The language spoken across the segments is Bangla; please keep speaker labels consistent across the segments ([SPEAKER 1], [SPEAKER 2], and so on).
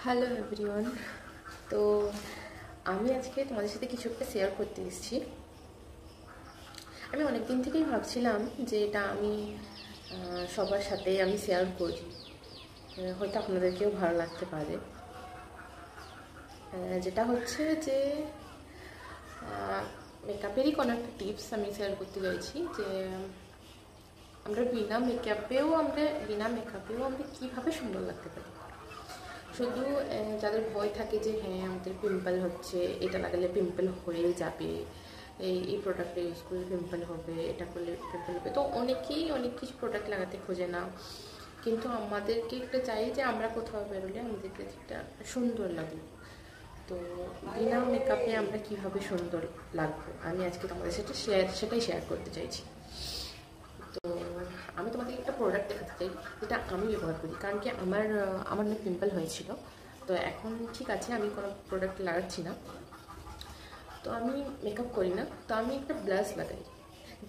[SPEAKER 1] Hello everyone. তো আমি আজকে তোমাদের সাথে কিছু একটা শেয়ার করতে এসেছি। আমি অনেক দিন থেকেই ভাবছিলাম যে এটা আমি সবার সাথে আমি শেয়ার করি, হয়তো আপনাদেরকেও ভালো লাগতে পারে। যেটা হচ্ছে যে মেকআপেরই কোনো একটা টিপস আমি শেয়ার করতে চাইছি যে আমরা বিনা মেকআপেও আমরা কীভাবে সুন্দর লাগতে পারি। শুধু যাদের ভয় থাকে যে হ্যাঁ আমাদের পিম্পল হচ্ছে, এটা লাগালে পিম্পল হয়ে যাবে, এই প্রোডাক্টটা ইউজ করলে পিম্পল হবে, এটা করলে পিম্পল হবে, তো অনেকেই অনেক কিছু প্রোডাক্ট লাগাতে খোঁজে না। কিন্তু আমাদেরকে একটা চাই যে আমরা কোথাও বেরোলে আমাদেরকে একটা সুন্দর লাগবে। তো বিনা মেকআপে আমরা কীভাবে সুন্দর লাগবো আমি আজকে তোমাদের সাথে সেটাই শেয়ার করতে চাইছি। তো আমি তোমাদের একটা প্রোডাক্ট দেখাতে চাই যেটা আমি ব্যবহার করি, কারণ কি আমার না পিম্পল হয়েছিল। তো এখন ঠিক আছে, আমি কোনো প্রোডাক্ট লাগাচ্ছি না, তো আমি মেকআপ করি না, তো আমি একটা ব্লাশ লাগাই।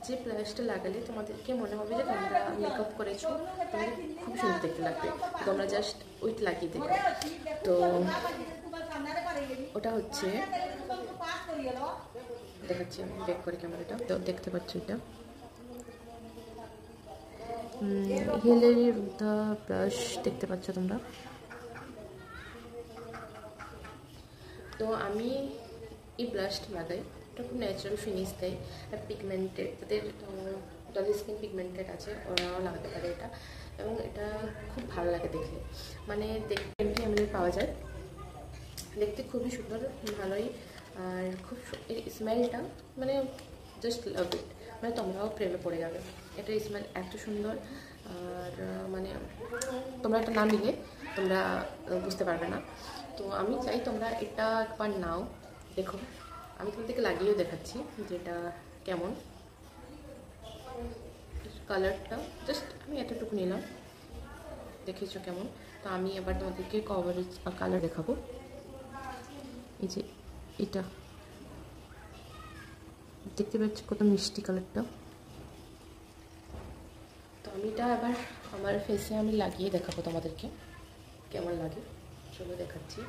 [SPEAKER 1] যে ব্লাশটা লাগালে তোমাদেরকে মনে হবে যে তোমরা মেকআপ করেছো, তোমাদের খুব সুন্দর দেখতে লাগবে, তোমরা জাস্ট ওইটা লাগিয়ে দেবে। তো ওটা হচ্ছে, দেখাচ্ছি আমি ব্যাক করে ক্যামেরাটা, তো দেখতে পাচ্ছ এটা হিলেরি রুদা ব্রাশ দেখতে পাচ্ছ তোমরা। তো আমি এই ব্লাশটা লাগাই, এটা খুব ন্যাচারাল ফিনিশ দেয়, আর পিগমেন্টেড, যাদের স্কিন পিগমেন্টেড আছে ওরাও লাগাতে পারে এটা, এবং এটা খুব ভালো লাগে দেখলে। মানে দেখতে 20 ml পাওয়া যায়, দেখতে খুবই সুন্দর, ভালোই, আর খুব এর স্মেলটা মানে জাস্ট লাভ ইট, মানে তোমরাও প্রেমে পড়ে যাবে। এটার স্মেল এত সুন্দর, আর মানে তোমরা এটা না নিলে তোমরা বুঝতে পারবে না। তো আমি চাই তোমরা এটা একবার নাও, দেখো। আমি তোমাদেরকে লাগিয়েও দেখাচ্ছি যে এটা কেমন কালারটা, জাস্ট আমি এতটুকু নিলাম, দেখেছো কেমন। তো আমি এবার তোমাদেরকে কভারেজ বা কালার দেখাবো। এই যে এটা দেখতে পাচ্ছ কত মিষ্টি কালারটা। তো আমি এটা আবার আমার ফেসে আমি লাগিয়ে দেখাবো তোমাদেরকে কেমন লাগে, চলো দেখাচ্ছি।